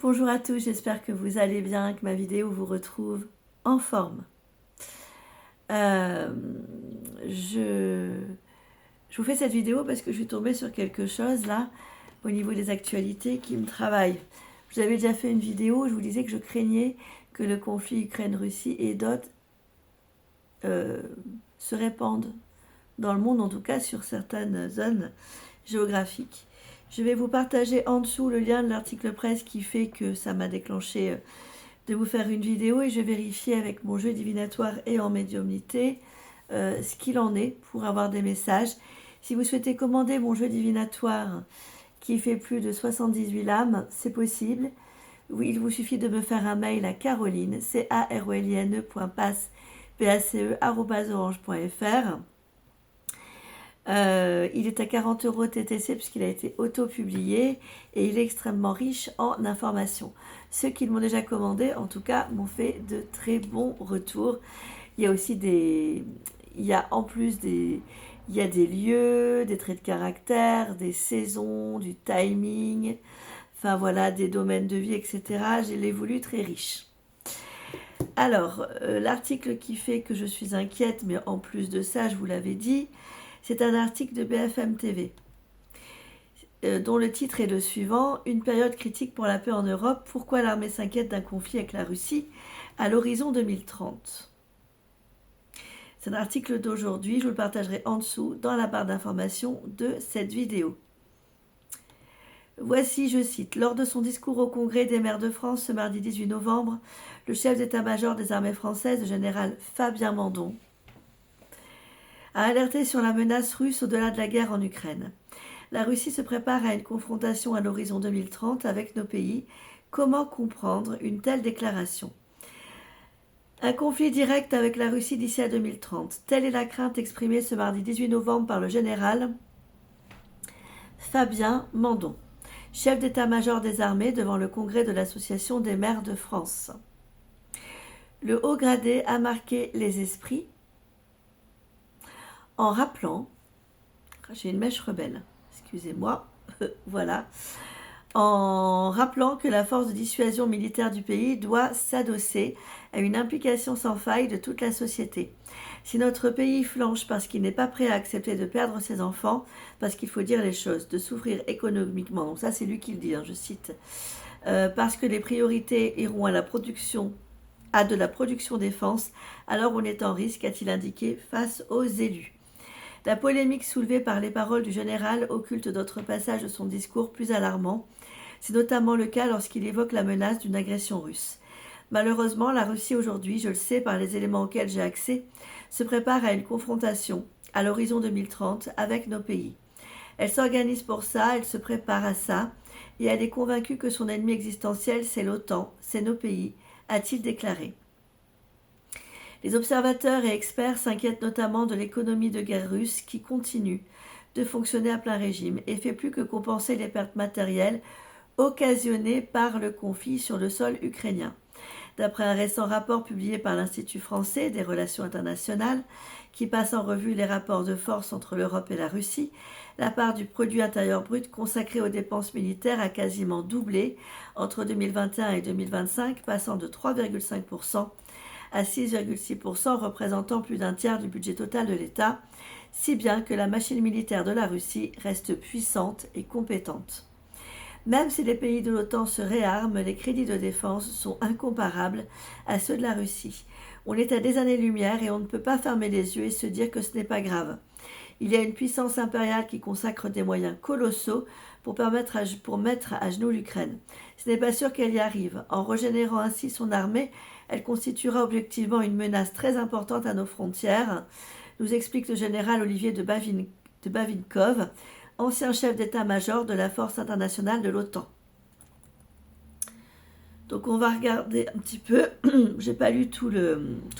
Bonjour à tous, j'espère que vous allez bien, que ma vidéo vous retrouve en forme. Euh, je, je vous fais cette vidéo parce que je suis tombée sur quelque chose là, au niveau des actualités, qui me travaille. Je vous avais déjà fait une vidéo où je vous disais que je craignais que le conflit Ukraine-Russie et d'autres se répandent dans le monde, en tout cas sur certaines zones géographiques. Je vais vous partager en dessous le lien de l'article presse qui fait que ça m'a déclenché de vous faire une vidéo et je vais vérifier avec mon jeu divinatoire et en médiumnité ce qu'il en est pour avoir des messages. Si vous souhaitez commander mon jeu divinatoire qui fait plus de 78 lames, c'est possible. Oui, il vous suffit de me faire un mail à Caroline, caroline.pace@orange.fr. Il est à 40 € TTC puisqu'il a été auto-publié et il est extrêmement riche en informations. Ceux qui l'ont déjà commandé, en tout cas, m'ont fait de très bons retours. Il y a aussi il y a des lieux, des traits de caractère, des saisons, du timing, enfin voilà, des domaines de vie, etc. Je l'ai voulu très riche. Alors, l'article qui fait que je suis inquiète, mais en plus de ça, je vous l'avais dit, c'est un article de BFM TV, dont le titre est le suivant: Une période critique pour la paix en Europe, pourquoi l'armée s'inquiète d'un conflit avec la Russie à l'horizon 2030. C'est un article d'aujourd'hui, je vous le partagerai en dessous dans la barre d'information de cette vidéo. Voici, je cite, lors de son discours au Congrès des maires de France ce mardi 18 novembre, le chef d'état-major des armées françaises, le général Fabien Mandon, a alerté sur la menace russe au-delà de la guerre en Ukraine. La Russie se prépare à une confrontation à l'horizon 2030 avec nos pays. Comment comprendre une telle déclaration ? Un conflit direct avec la Russie d'ici à 2030. Telle est la crainte exprimée ce mardi 18 novembre par le général Fabien Mandon, chef d'état-major des armées, devant le congrès de l'Association des maires de France. Le haut gradé a marqué les esprits en rappelant, j'ai une mèche rebelle, excusez-moi, voilà, en rappelant que la force de dissuasion militaire du pays doit s'adosser à une implication sans faille de toute la société. Si notre pays flanche parce qu'il n'est pas prêt à accepter de perdre ses enfants, parce qu'il faut dire les choses, de souffrir économiquement, donc ça c'est lui qui le dit, je cite, parce que les priorités iront à la production, à de la production défense, alors on est en risque, a-t-il indiqué face aux élus. La polémique soulevée par les paroles du général occulte d'autres passages de son discours plus alarmants. C'est notamment le cas lorsqu'il évoque la menace d'une agression russe. Malheureusement, la Russie aujourd'hui, je le sais par les éléments auxquels j'ai accès, se prépare à une confrontation à l'horizon 2030 avec nos pays. Elle s'organise pour ça, elle se prépare à ça, et elle est convaincue que son ennemi existentiel, c'est l'OTAN, c'est nos pays, a-t-il déclaré. Les observateurs et experts s'inquiètent notamment de l'économie de guerre russe qui continue de fonctionner à plein régime et fait plus que compenser les pertes matérielles occasionnées par le conflit sur le sol ukrainien. D'après un récent rapport publié par l'Institut français des relations internationales, qui passe en revue les rapports de force entre l'Europe et la Russie, la part du produit intérieur brut consacrée aux dépenses militaires a quasiment doublé entre 2021 et 2025, passant de 3,5% à 6,6%, représentant plus d'un tiers du budget total de l'État, si bien que la machine militaire de la Russie reste puissante et compétente. Même si les pays de l'OTAN se réarment, les crédits de défense sont incomparables à ceux de la Russie. On est à des années-lumière et on ne peut pas fermer les yeux et se dire que ce n'est pas grave. Il y a une puissance impériale qui consacre des moyens colossaux pour mettre à genoux l'Ukraine. Ce n'est pas sûr qu'elle y arrive. En régénérant ainsi son armée, elle constituera objectivement une menace très importante à nos frontières, nous explique le général Olivier de Bavinkov, ancien chef d'état-major de la force internationale de l'OTAN. Donc on va regarder un petit peu, j'ai pas lu tout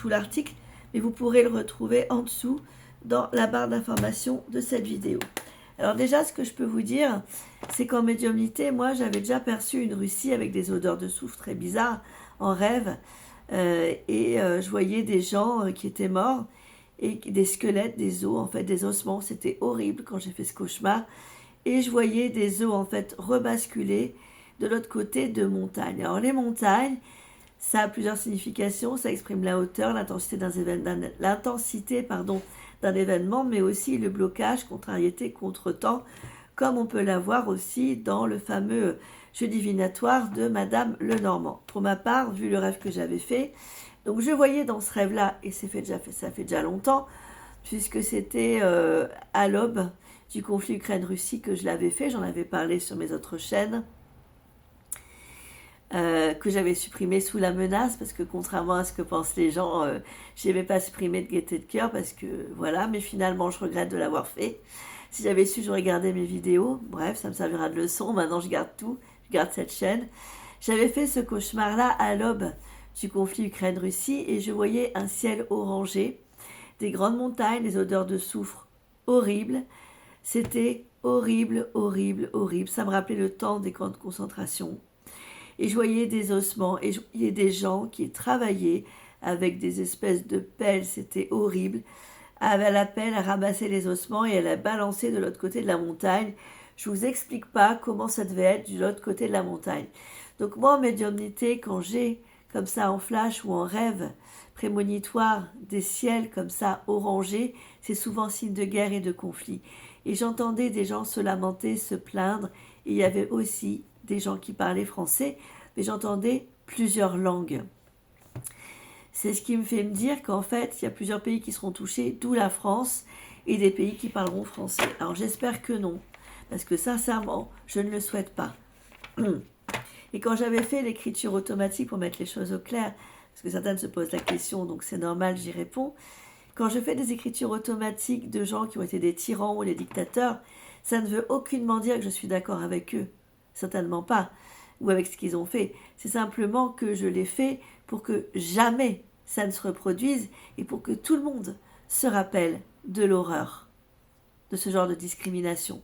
l'article, mais vous pourrez le retrouver en dessous dans la barre d'information de cette vidéo. Alors déjà, ce que je peux vous dire, c'est qu'en médiumnité, moi j'avais déjà perçu une Russie avec des odeurs de soufre très bizarres en rêve, je voyais des gens qui étaient morts, et des squelettes, des os, en fait, des ossements. C'était horrible quand j'ai fait ce cauchemar. Et je voyais des os, en fait, rebasculer de l'autre côté de montagnes. Alors les montagnes, ça a plusieurs significations, ça exprime la hauteur, l'intensité d'un événement, mais aussi le blocage, contrariété, contretemps, comme on peut l'avoir aussi dans le fameux jeu divinatoire de Madame Lenormand. Pour ma part, vu le rêve que j'avais fait, donc je voyais dans ce rêve-là, et ça fait déjà longtemps, puisque c'était à l'aube du conflit Ukraine-Russie que je l'avais fait, j'en avais parlé sur mes autres chaînes, que j'avais supprimé sous la menace, parce que contrairement à ce que pensent les gens, je n'avais pas supprimé de gaieté de cœur, parce que voilà, mais finalement je regrette de l'avoir fait. Si j'avais su, j'aurais gardé mes vidéos, bref, ça me servira de leçon, maintenant je garde tout, je garde cette chaîne. J'avais fait ce cauchemar-là à l'aube du conflit Ukraine-Russie, et je voyais un ciel orangé, des grandes montagnes, des odeurs de soufre horribles. C'était horrible, horrible, horrible. Ça me rappelait le temps des camps de concentration. Et je voyais des ossements, et je voyais des gens qui travaillaient avec des espèces de pelles, c'était horrible. À la pelle, à ramasser les ossements et à la balancer de l'autre côté de la montagne. Je vous explique pas comment ça devait être de l'autre côté de la montagne. Donc moi, en médiumnité, quand j'ai comme ça en flash ou en rêve prémonitoire des ciels comme ça orangés, c'est souvent signe de guerre et de conflit. Et j'entendais des gens se lamenter, se plaindre, et il y avait aussi des gens qui parlaient français, mais j'entendais plusieurs langues. C'est ce qui me fait me dire qu'en fait, il y a plusieurs pays qui seront touchés, d'où la France, et des pays qui parleront français. Alors j'espère que non, parce que sincèrement, je ne le souhaite pas. Et quand j'avais fait l'écriture automatique pour mettre les choses au clair, parce que certaines se posent la question, donc c'est normal, j'y réponds. Quand je fais des écritures automatiques de gens qui ont été des tyrans ou des dictateurs, ça ne veut aucunement dire que je suis d'accord avec eux. Certainement pas. Ou avec ce qu'ils ont fait. C'est simplement que je l'ai fait pour que jamais ça ne se reproduise et pour que tout le monde se rappelle de l'horreur de ce genre de discrimination.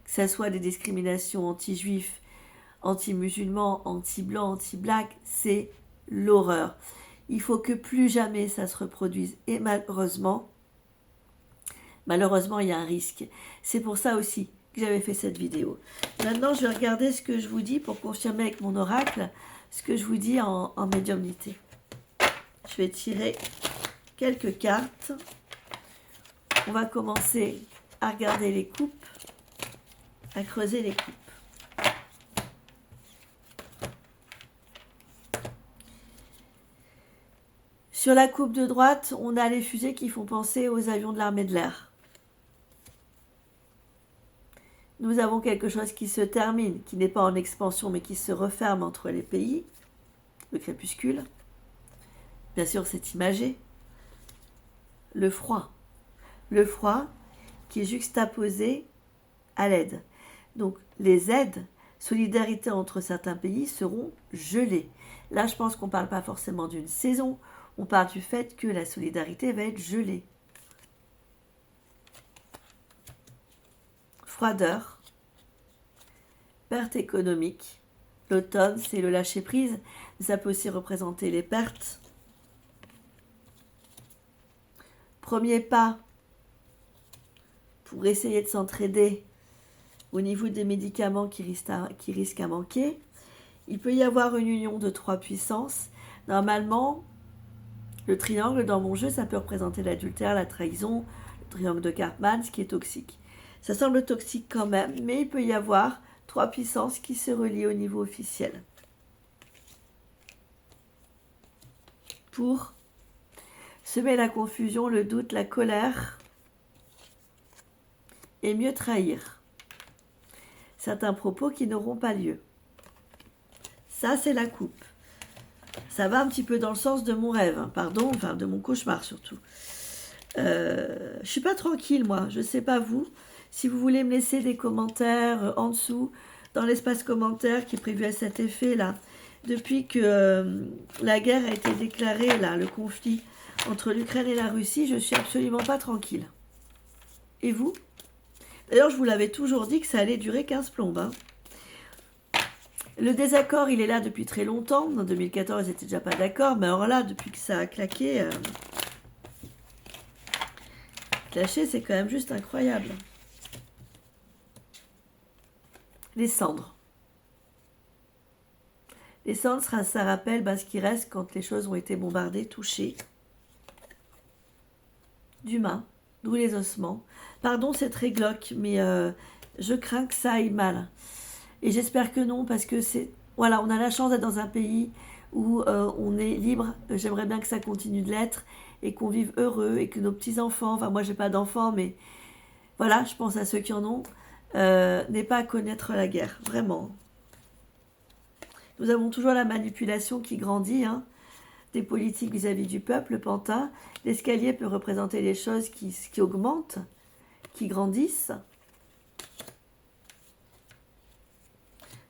Que ce soit des discriminations anti-juifs, anti-musulmans, anti-blancs, anti-blacks, c'est l'horreur. Il faut que plus jamais ça se reproduise. Et malheureusement, il y a un risque. C'est pour ça aussi que j'avais fait cette vidéo. Maintenant, je vais regarder ce que je vous dis pour confirmer avec mon oracle ce que je vous dis en médiumnité. Je vais tirer quelques cartes. On va commencer à regarder les coupes, à creuser les coupes. Sur la coupe de droite, on a les fusées qui font penser aux avions de l'armée de l'air. Nous avons quelque chose qui se termine, qui n'est pas en expansion, mais qui se referme entre les pays. Le crépuscule. Bien sûr, c'est imagé. Le froid. Le froid qui est juxtaposé à l'aide. Donc, les aides, solidarité entre certains pays, seront gelées. Là, je pense qu'on ne parle pas forcément d'une saison. On parle du fait que la solidarité va être gelée. Froideur, perte économique. L'automne, c'est le lâcher-prise, mais ça peut aussi représenter les pertes. Premier pas pour essayer de s'entraider au niveau des médicaments qui risquent à manquer. Il peut y avoir une union de 3 puissances. Normalement, le triangle dans mon jeu, ça peut représenter l'adultère, la trahison, le triangle de Karpman, ce qui est toxique. Ça semble toxique quand même, mais il peut y avoir 3 puissances qui se relient au niveau officiel. Pour semer la confusion, le doute, la colère et mieux trahir certains propos qui n'auront pas lieu. Ça, c'est la coupe. Ça va un petit peu dans le sens de mon rêve, de mon cauchemar surtout. Je suis pas tranquille, moi. Je sais pas vous. Si vous voulez me laisser des commentaires en dessous, dans l'espace commentaire qui est prévu à cet effet là, depuis que la guerre a été déclarée là, le conflit entre l'Ukraine et la Russie, je suis absolument pas tranquille. Et vous? D'ailleurs, je vous l'avais toujours dit que ça allait durer 15 plombes. Hein. Le désaccord, il est là depuis très longtemps. En 2014, ils n'étaient déjà pas d'accord. Mais alors là, depuis que ça a claqué, clasher, c'est quand même juste incroyable. Les cendres. Les cendres, ça rappelle ce qui reste quand les choses ont été bombardées, touchées. D'humain, d'où les ossements. Pardon, c'est très glauque, mais je crains que ça aille mal. Et j'espère que non, parce que c'est... Voilà, on a la chance d'être dans un pays où on est libre. J'aimerais bien que ça continue de l'être et qu'on vive heureux et que nos petits-enfants, enfin moi j'ai pas d'enfants, mais voilà, je pense à ceux qui en ont, n'aient pas à connaître la guerre, vraiment. Nous avons toujours la manipulation qui grandit, hein, des politiques vis-à-vis du peuple, le pantin. L'escalier peut représenter les choses qui augmentent, qui grandissent.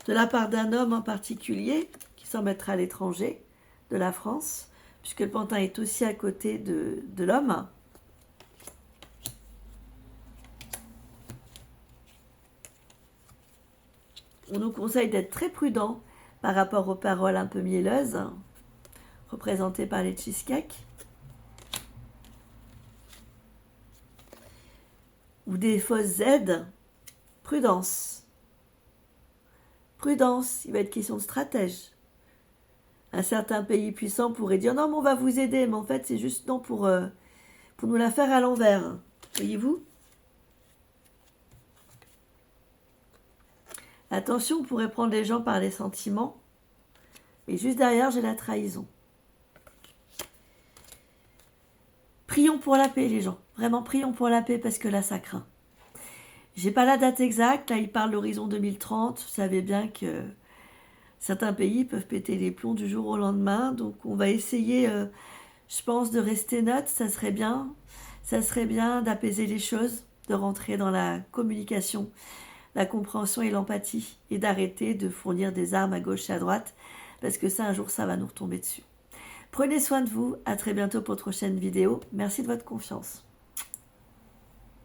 De la part d'un homme en particulier, qui semble être à l'étranger, de la France, puisque le pantin est aussi à côté de l'homme. On nous conseille d'être très prudent par rapport aux paroles un peu mielleuses, représentées par les cheesecakes, ou des fausses aides. Prudence. Prudence, il va être question de stratège. Un certain pays puissant pourrait dire « Non, mais on va vous aider », mais en fait, c'est juste non pour nous la faire à l'envers. Voyez-vous? Attention, on pourrait prendre les gens par les sentiments. Et juste derrière, j'ai la trahison. Prions pour la paix, les gens. Vraiment, prions pour la paix, parce que là, ça craint. J'ai pas la date exacte. Là, il parle d'horizon 2030. Vous savez bien que certains pays peuvent péter les plombs du jour au lendemain. Donc, on va essayer, je pense, de rester neutre. Ça serait bien. Ça serait bien d'apaiser les choses, de rentrer dans la communication, la compréhension et l'empathie, et d'arrêter de fournir des armes à gauche et à droite, parce que ça, un jour, ça va nous retomber dessus. Prenez soin de vous. À très bientôt pour de prochaines vidéos. Merci de votre confiance.